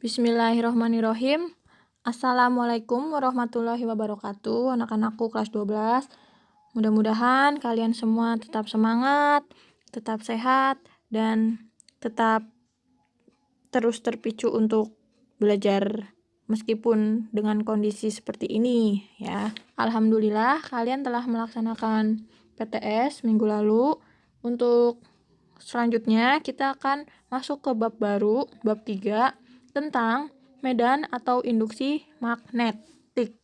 Bismillahirrohmanirrohim. Assalamualaikum warahmatullahi wabarakatuh. Anak-anakku kelas 12. Mudah-mudahan kalian semua tetap semangat, tetap sehat, dan tetap terus terpicu untuk belajar meskipun dengan kondisi seperti ini ya. Alhamdulillah kalian telah melaksanakan PTS minggu lalu. Untuk selanjutnya kita akan masuk ke bab baru, bab 3 tentang medan atau induksi magnetik.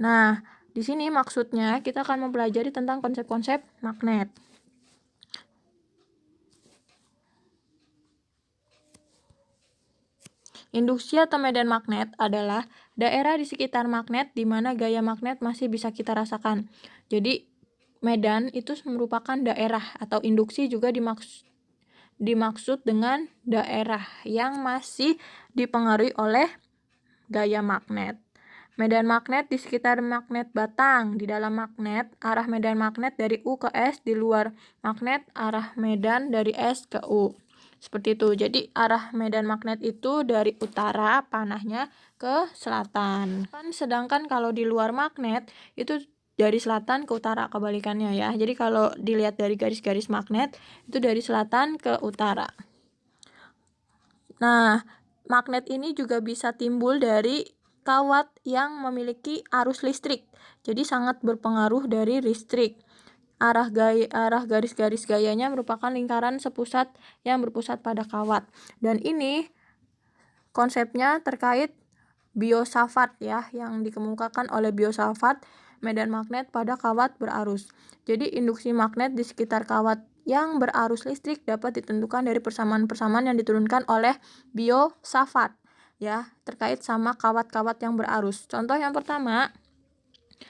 Nah, di sini maksudnya kita akan mempelajari tentang konsep-konsep magnet. Induksi atau medan magnet adalah daerah di sekitar magnet di mana gaya magnet masih bisa kita rasakan. Jadi, medan itu merupakan daerah atau induksi juga dimaksud dengan daerah yang masih dipengaruhi oleh gaya magnet. Medan magnet di sekitar magnet batang. Di dalam magnet, arah medan magnet dari U ke S. Di luar magnet, arah medan dari S ke U. Seperti itu. Jadi, arah medan magnet itu dari utara panahnya ke selatan. Sedangkan kalau di luar magnet, itu dari selatan ke utara, kebalikannya ya. Jadi, kalau dilihat dari garis-garis magnet, itu dari selatan ke utara. Nah, magnet ini juga bisa timbul dari kawat yang memiliki arus listrik. Jadi sangat berpengaruh dari listrik. Arah garis-garis gayanya merupakan lingkaran sepusat yang berpusat pada kawat. Dan ini konsepnya terkait Biot-Savart ya, yang dikemukakan oleh Biot-Savart, medan magnet pada kawat berarus. Jadi induksi magnet di sekitar kawat yang berarus listrik dapat ditentukan dari persamaan-persamaan yang diturunkan oleh Biot-Savart ya, terkait sama kawat-kawat yang berarus. Contoh yang pertama,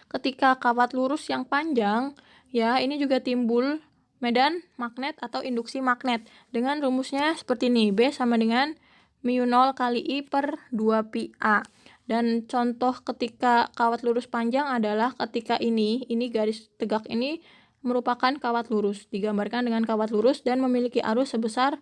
ketika kawat lurus yang panjang ya, ini juga timbul medan magnet atau induksi magnet dengan rumusnya seperti ini. B sama dengan mu 0 kali I per 2 pi A. Dan contoh ketika kawat lurus panjang adalah ketika ini garis tegak ini merupakan kawat lurus, digambarkan dengan kawat lurus dan memiliki arus sebesar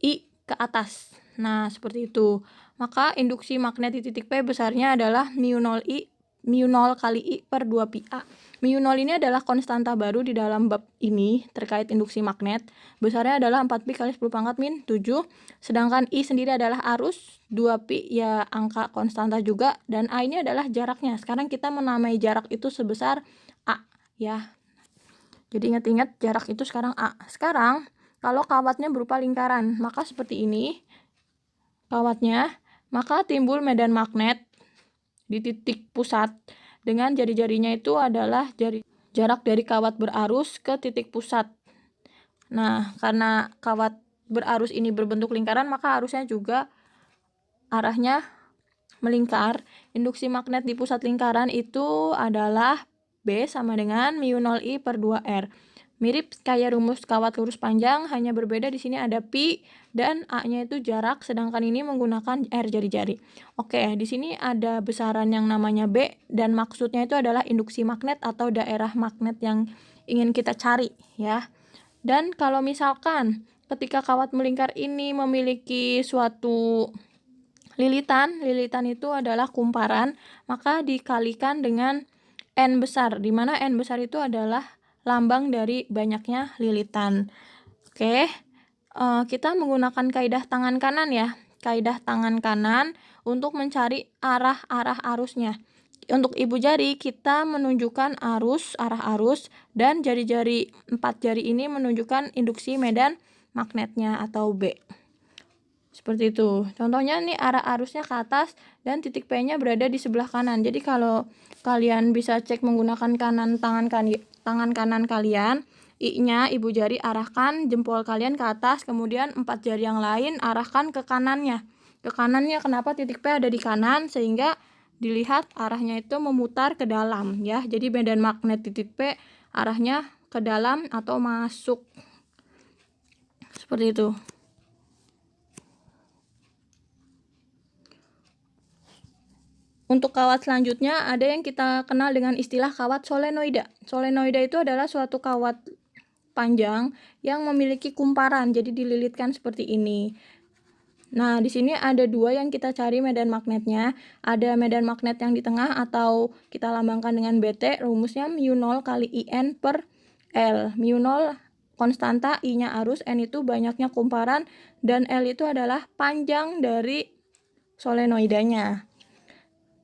I ke atas. Nah, seperti itu. Maka induksi magnet di titik P besarnya adalah mu 0 kali I per 2 pi A. Mu 0 ini adalah konstanta baru di dalam bab ini terkait induksi magnet. Besarnya adalah 4 pi kali 10 pangkat min 7. Sedangkan I sendiri adalah arus, 2 pi ya angka konstanta juga, dan A ini adalah jaraknya. Sekarang kita menamai jarak itu sebesar A ya. Jadi ingat-ingat jarak itu sekarang A. Sekarang kalau kawatnya berupa lingkaran, maka seperti ini kawatnya, maka timbul medan magnet di titik pusat dengan jari-jarinya itu adalah jarak dari kawat berarus ke titik pusat. Nah, karena kawat berarus ini berbentuk lingkaran, maka arusnya juga arahnya melingkar. Induksi magnet di pusat lingkaran itu adalah B sama dengan mu 0 I per 2R. Mirip kayak rumus kawat lurus panjang, hanya berbeda di sini ada pi dan A-nya itu jarak, sedangkan ini menggunakan R jari-jari. Oke, di sini ada besaran yang namanya B dan maksudnya itu adalah induksi magnet atau daerah magnet yang ingin kita cari ya. Dan kalau misalkan ketika kawat melingkar ini memiliki suatu lilitan itu adalah kumparan, maka dikalikan dengan N besar, di mana N besar itu adalah lambang dari banyaknya lilitan. Oke, kita menggunakan kaidah tangan kanan ya. Kaidah tangan kanan untuk mencari arah-arah arusnya. Untuk ibu jari kita menunjukkan arah arus, dan jari-jari 4 jari ini menunjukkan induksi medan magnetnya atau B. Seperti itu. Contohnya nih arah arusnya ke atas dan titik P-nya berada di sebelah kanan. Jadi kalau kalian bisa cek menggunakan tangan kanan kalian, I-nya ibu jari arahkan jempol kalian ke atas, kemudian 4 jari yang lain arahkan ke kanannya. Ke kanannya kenapa titik P ada di kanan? Sehingga dilihat arahnya itu memutar ke dalam ya. Jadi medan magnet titik P arahnya ke dalam atau masuk. Seperti itu. Untuk kawat selanjutnya ada yang kita kenal dengan istilah kawat solenoida. Solenoida itu adalah suatu kawat panjang yang memiliki kumparan, jadi dililitkan seperti ini. Nah, di sini ada dua yang kita cari medan magnetnya. Ada medan magnet yang di tengah atau kita lambangkan dengan BT. Rumusnya mu0 kali IN per L. Mu0 konstanta, I-nya arus, N itu banyaknya kumparan, dan L itu adalah panjang dari solenoidanya.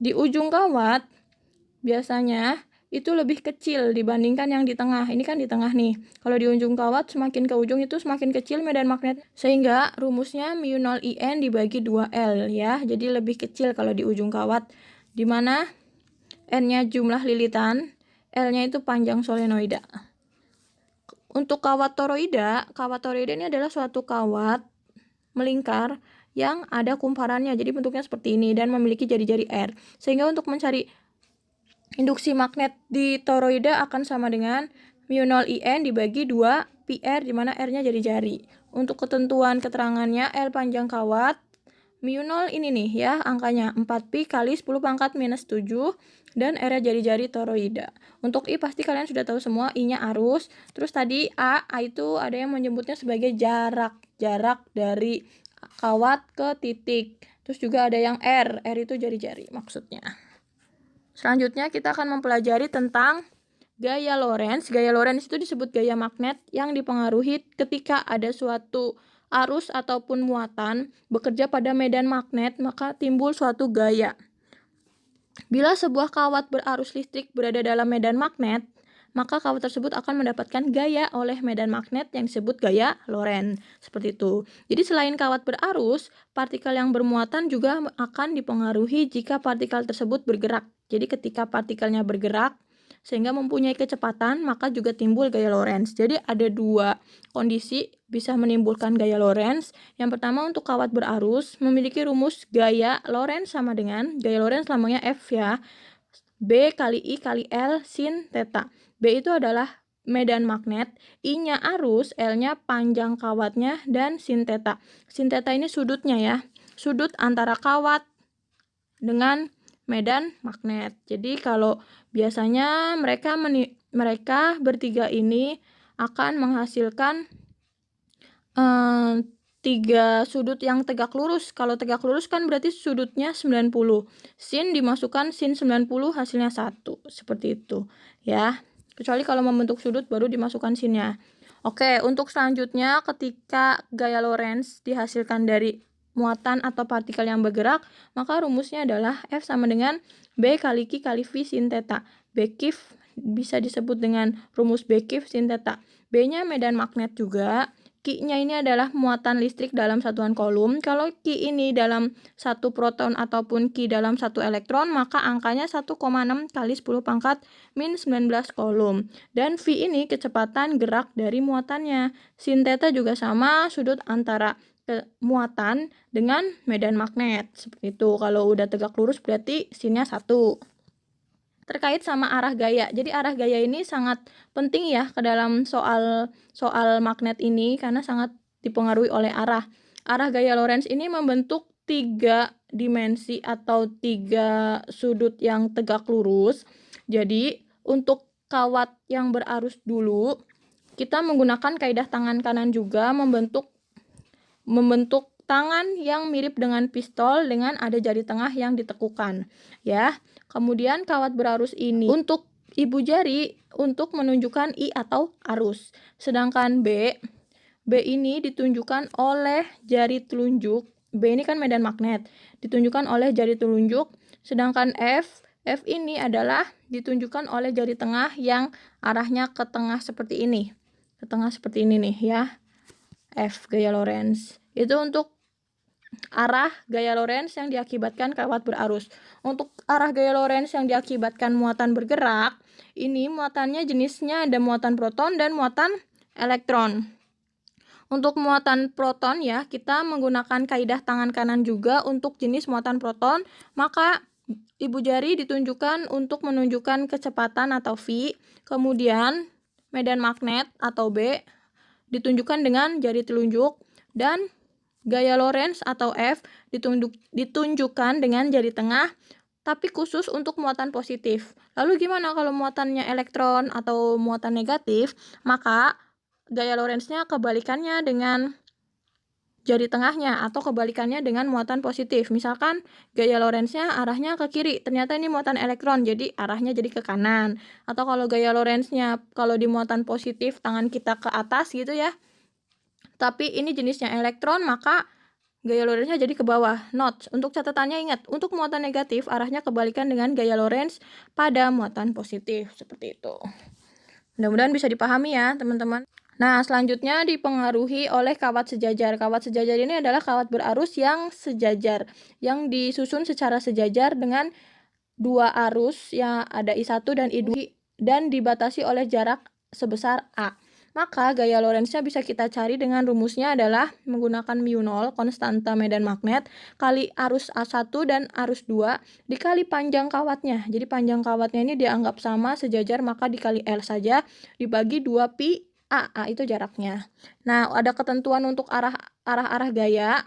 Di ujung kawat, biasanya itu lebih kecil dibandingkan yang di tengah. Ini kan di tengah nih. Kalau di ujung kawat, semakin ke ujung itu semakin kecil medan magnet. Sehingga rumusnya mu0 IN dibagi 2L ya. Jadi lebih kecil kalau di ujung kawat. Dimana N-nya jumlah lilitan, L-nya itu panjang solenoida. Untuk kawat toroida ini adalah suatu kawat melingkar yang ada kumparannya. Jadi bentuknya seperti ini dan memiliki jari-jari R. Sehingga untuk mencari induksi magnet di toroida akan sama dengan mu0 IN dibagi 2 PR, di mana R-nya jari-jari. Untuk ketentuan keterangannya, L panjang kawat, mu0 ini nih ya, angkanya 4pi kali 10 pangkat minus 7, dan R-nya jari-jari toroida. Untuk I pasti kalian sudah tahu semua, I-nya arus. Terus tadi A itu ada yang menyebutnya sebagai jarak dari kawat ke titik. Terus juga ada yang R itu jari-jari maksudnya. Selanjutnya kita akan mempelajari tentang gaya Lorentz. Gaya Lorentz itu disebut gaya magnet yang dipengaruhi ketika ada suatu arus ataupun muatan bekerja pada medan magnet, maka timbul suatu gaya. Bila sebuah kawat berarus listrik berada dalam medan magnet, maka kawat tersebut akan mendapatkan gaya oleh medan magnet yang disebut gaya Lorentz. Seperti itu. Jadi selain kawat berarus, partikel yang bermuatan juga akan dipengaruhi jika partikel tersebut bergerak. Jadi ketika partikelnya bergerak sehingga mempunyai kecepatan, maka juga timbul gaya Lorentz. Jadi ada dua kondisi bisa menimbulkan gaya Lorentz. Yang pertama, untuk kawat berarus memiliki rumus gaya Lorentz sama dengan gaya Lorentz lambangnya F ya. B kali I kali L sin theta. B itu adalah medan magnet, I-nya arus, L-nya panjang kawatnya, dan sin theta. Sin theta ini sudutnya ya, sudut antara kawat dengan medan magnet. Jadi kalau biasanya mereka bertiga ini akan menghasilkan 3 sudut yang tegak lurus. Kalau tegak lurus kan berarti sudutnya 90. Sin dimasukkan sin 90 hasilnya 1. Seperti itu ya. Kecuali kalau membentuk sudut baru dimasukkan sinnya. Oke, untuk selanjutnya ketika gaya Lorentz dihasilkan dari muatan atau partikel yang bergerak, maka rumusnya adalah F sama dengan B kali Q kali V sin theta. Bq bisa disebut dengan rumus Bq sin theta. B-nya medan magnet juga. Q-nya ini adalah muatan listrik dalam satuan kolom. Kalau Q ini dalam 1 proton ataupun Q dalam 1 elektron, maka angkanya 1,6 kali 10 pangkat min 19 kolom. Dan V ini kecepatan gerak dari muatannya. Sin theta juga sama, sudut antara muatan dengan medan magnet. Seperti itu. Kalau udah tegak lurus berarti sinnya 1. Terkait sama arah gaya. Jadi arah gaya ini sangat penting ya ke dalam soal magnet ini karena sangat dipengaruhi oleh arah. Arah gaya Lorentz ini membentuk 3 dimensi atau 3 sudut yang tegak lurus. Jadi untuk kawat yang berarus dulu, kita menggunakan kaidah tangan kanan juga membentuk tangan yang mirip dengan pistol dengan ada jari tengah yang ditekukan ya. Kemudian kawat berarus ini untuk ibu jari untuk menunjukkan I atau arus. Sedangkan B ini ditunjukkan oleh jari telunjuk. B ini kan medan magnet, ditunjukkan oleh jari telunjuk. Sedangkan F ini adalah ditunjukkan oleh jari tengah yang arahnya ke tengah seperti ini. Ke tengah seperti ini nih ya. F gaya Lorentz. Itu untuk arah gaya Lorentz yang diakibatkan kawat berarus. Untuk arah gaya Lorentz yang diakibatkan muatan bergerak, ini muatannya jenisnya ada muatan proton dan muatan elektron. Untuk muatan proton ya, kita menggunakan kaidah tangan kanan juga untuk jenis muatan proton, maka ibu jari ditunjukkan untuk menunjukkan kecepatan atau V, kemudian medan magnet atau B ditunjukkan dengan jari telunjuk, dan gaya Lorentz atau F ditunjukkan dengan jari tengah, tapi khusus untuk muatan positif. Lalu gimana kalau muatannya elektron atau muatan negatif? Maka gaya Lorentz-nya kebalikannya dengan jari tengahnya, atau kebalikannya dengan muatan positif. Misalkan gaya Lorentz-nya arahnya ke kiri, ternyata ini muatan elektron, jadi arahnya jadi ke kanan. Atau kalau gaya Lorentz-nya kalau di muatan positif tangan kita ke atas gitu ya, tapi ini jenisnya elektron, maka gaya Lorentz-nya jadi ke bawah. Notes, untuk catatannya ingat, untuk muatan negatif arahnya kebalikan dengan gaya Lorentz pada muatan positif, seperti itu. Mudah-mudahan bisa dipahami ya teman-teman. Nah, selanjutnya dipengaruhi oleh kawat sejajar. Kawat sejajar ini adalah kawat berarus yang sejajar, yang disusun secara sejajar dengan dua arus yang ada I1 dan I2 dan dibatasi oleh jarak sebesar A. Maka gaya Lorentz-nya bisa kita cari dengan rumusnya adalah menggunakan μ0, konstanta medan magnet, kali arus A1 dan arus 2, dikali panjang kawatnya. Jadi panjang kawatnya ini dianggap sama sejajar, maka dikali L saja, dibagi 2pi A itu jaraknya. Nah, ada ketentuan untuk arah gaya,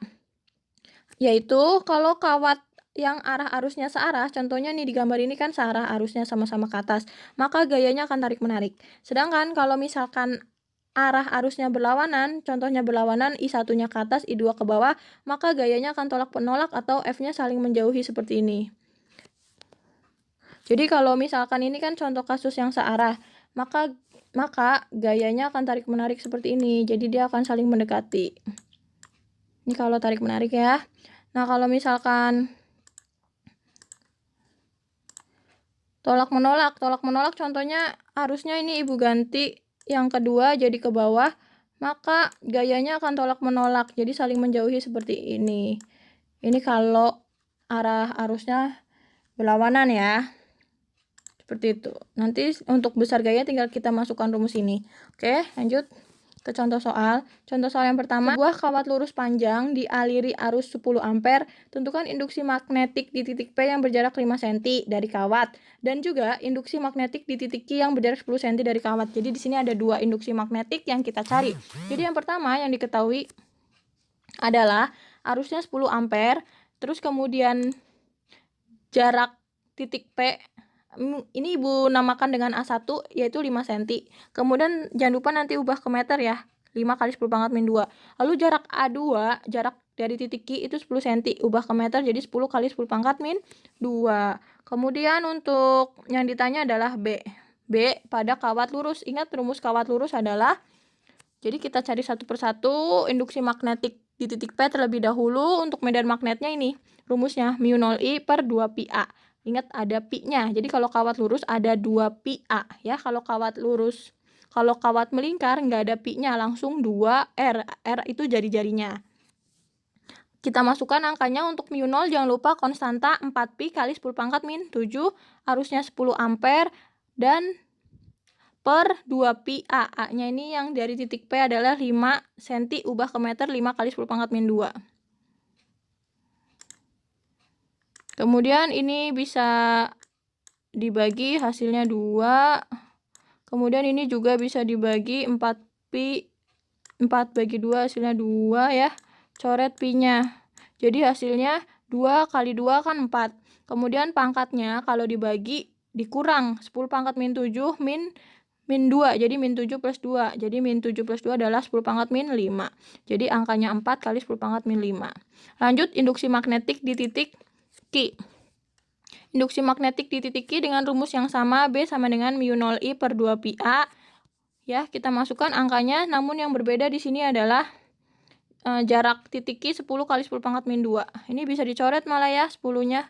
yaitu kalau kawat yang arah arusnya searah, contohnya nih di gambar ini kan searah arusnya sama-sama ke atas, maka gayanya akan tarik-menarik. Sedangkan kalau misalkan arah arusnya berlawanan, contohnya berlawanan I1-nya ke atas, I2 ke bawah, maka gayanya akan tolak-penolak atau F-nya saling menjauhi seperti ini. Jadi kalau misalkan ini kan contoh kasus yang searah, maka gayanya akan tarik-menarik seperti ini. Jadi dia akan saling mendekati. Ini kalau tarik-menarik ya. Nah, kalau misalkan tolak-menolak contohnya arusnya ini ibu ganti yang kedua jadi ke bawah, maka gayanya akan tolak-menolak. Jadi saling menjauhi seperti ini. Ini kalau arah arusnya berlawanan ya. Seperti itu. Nanti untuk besar gaya tinggal kita masukkan rumus ini. Oke, lanjut ke contoh soal. Contoh soal yang pertama, sebuah kawat lurus panjang dialiri arus 10 ampere. Tentukan induksi magnetik di titik P yang berjarak 5 cm dari kawat dan juga induksi magnetik di titik Q yang berjarak 10 cm dari kawat. Jadi di sini ada dua induksi magnetik yang kita cari. Jadi yang pertama yang diketahui adalah arusnya 10 ampere, terus kemudian jarak titik P ini ibu namakan dengan A1 yaitu 5 cm. Kemudian jangan lupa nanti ubah ke meter ya. 5 kali 10 pangkat min 2. Lalu jarak A2, jarak dari titik Q itu 10 cm. Ubah ke meter jadi 10 kali 10 pangkat min 2. Kemudian untuk yang ditanya adalah B. B pada kawat lurus. Ingat rumus kawat lurus adalah, jadi kita cari satu persatu induksi magnetik di titik P terlebih dahulu. Untuk medan magnetnya ini rumusnya μ0I per 2πA. Ingat ada pi-nya. Jadi kalau kawat lurus ada 2πA ya. Kalau kawat lurus, kalau kawat melingkar nggak ada pi-nya, langsung 2R. R itu jari-jarinya. Kita masukkan angkanya. Untuk μ0 jangan lupa konstanta 4pi kali 10 pangkat min 7, arusnya 10 ampere dan per 2πA. A-nya ini yang dari titik P adalah 5 cm, ubah ke meter 5 kali 10 pangkat min 2. Kemudian ini bisa dibagi, hasilnya 2. Kemudian ini juga bisa dibagi 4pi, 4 bagi 2 hasilnya 2 ya. Coret pi-nya. Jadi hasilnya 2 kali 2 kan 4. Kemudian pangkatnya kalau dibagi dikurang 10 pangkat min 7 min 2. Jadi min 7 plus 2. Jadi min 7 plus 2 adalah 10 pangkat min 5. Jadi angkanya 4 kali 10 pangkat min 5. Lanjut, induksi magnetik di titik Q. Induksi magnetik di titik Q dengan rumus yang sama, B sama dengan μ0I per 2πA. Ya, kita masukkan angkanya, namun yang berbeda di sini adalah jarak titik Q 10 kali 10 pangkat min 2. Ini bisa dicoret malah ya 10-nya.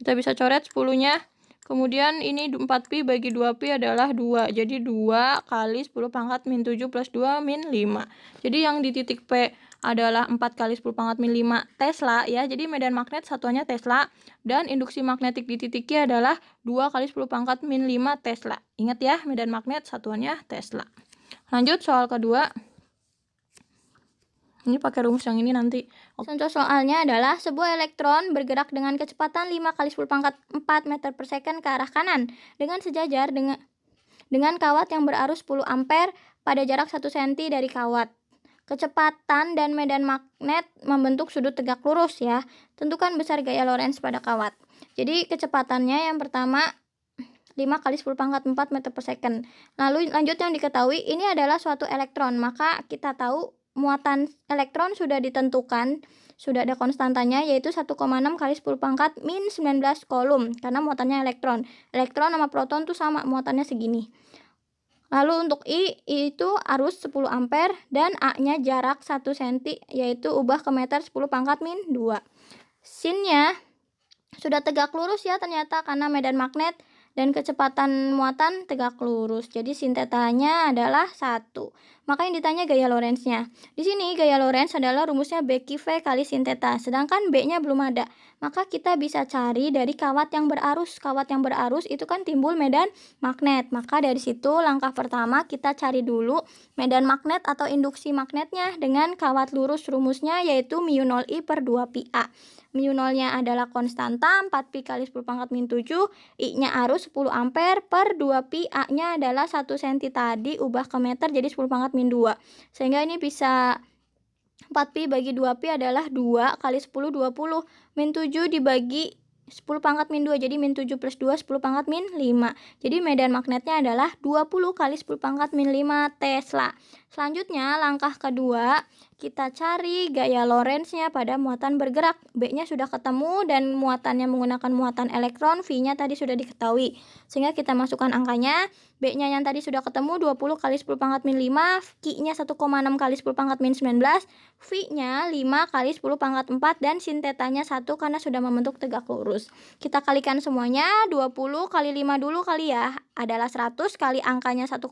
Kita bisa coret 10-nya. Kemudian ini 4pi bagi 2pi adalah 2. Jadi 2 kali 10 pangkat min 7 plus 2 min 5. Jadi yang di titik P adalah 4 kali 10 pangkat min 5 Tesla ya. Jadi medan magnet satuannya Tesla. Dan induksi magnetik di titik Q adalah 2 kali 10 pangkat min 5 Tesla. Ingat ya, medan magnet satuannya Tesla. Lanjut soal kedua. Ini pakai rumus yang ini nanti. Contoh soalnya adalah sebuah elektron bergerak dengan kecepatan 5 kali 10 pangkat 4 meter per second ke arah kanan dengan sejajar dengan kawat yang berarus 10 ampere pada jarak 1 cm dari kawat. Kecepatan dan medan magnet membentuk sudut tegak lurus ya. Tentukan besar gaya Lorentz pada kawat. Jadi kecepatannya yang pertama 5 kali 10 pangkat 4 meter per second. Lalu lanjut yang diketahui ini adalah suatu elektron, maka kita tahu muatan elektron sudah ditentukan, sudah ada konstantanya, yaitu 1,6 kali 10 pangkat min 19 kolom, karena muatannya elektron. Elektron sama proton tuh sama, muatannya segini. Lalu untuk I itu arus 10 ampere dan A-nya jarak 1 cm, yaitu ubah ke meter 10 pangkat min 2. Sin-nya sudah tegak lurus ya ternyata, karena medan magnet dan kecepatan muatan tegak lurus. Jadi sin tetanya adalah 1. Maka yang ditanya gaya Lorentz-nya. Di sini gaya Lorentz adalah rumusnya BQ kali sin theta, sedangkan B-nya belum ada. Maka kita bisa cari dari kawat yang berarus. Kawat yang berarus itu kan timbul medan magnet. Maka dari situ langkah pertama kita cari dulu medan magnet atau induksi magnetnya dengan kawat lurus. Rumusnya yaitu μ0I per 2πa. μ0-nya adalah konstanta 4pi kali 10 pangkat min 7, I-nya arus 10 ampere per 2pi, A-nya adalah 1 cm tadi ubah ke meter jadi 10 pangkat min 2. Sehingga ini bisa 4pi bagi 2pi adalah 2 kali 10 20, min 7 dibagi 10 pangkat min 2, jadi min 7 plus 2 10 pangkat min 5. Jadi medan magnetnya adalah 20 kali 10 pangkat min 5 Tesla. Selanjutnya langkah kedua, kita cari gaya Lorentz-nya pada muatan bergerak. B-nya sudah ketemu dan muatannya menggunakan muatan elektron, V-nya tadi sudah diketahui. Sehingga kita masukkan angkanya, B-nya yang tadi sudah ketemu 20 kali 10 pangkat min 5, Q-nya 1,6 kali 10 pangkat min 19, V-nya 5 kali 10 pangkat 4, dan sin tetanya 1 karena sudah membentuk tegak lurus. Kita kalikan semuanya, 20 kali 5 dulu kali ya, adalah 100 kali angkanya 1,6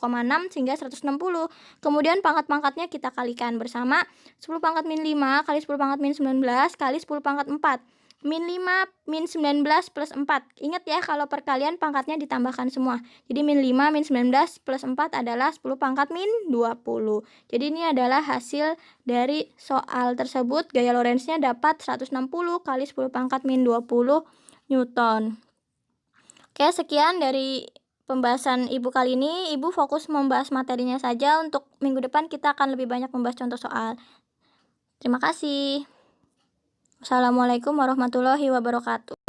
sehingga 160. Kemudian pangkat-pangkatnya kita kalikan bersama, 10 pangkat min 5 kali 10 pangkat min 19 kali 10 pangkat 4. Min 5 min 19 plus 4. Ingat ya kalau perkalian pangkatnya ditambahkan semua. Jadi min 5 min 19 plus 4 adalah 10 pangkat min 20. Jadi ini adalah hasil dari soal tersebut. Gaya Lorentz-nya dapat 160 kali 10 pangkat min 20 Newton. Oke, sekian dari pembahasan Ibu kali ini. Ibu fokus membahas materinya saja. Untuk minggu depan kita akan lebih banyak membahas contoh soal. Terima kasih. Wassalamualaikum warahmatullahi wabarakatuh.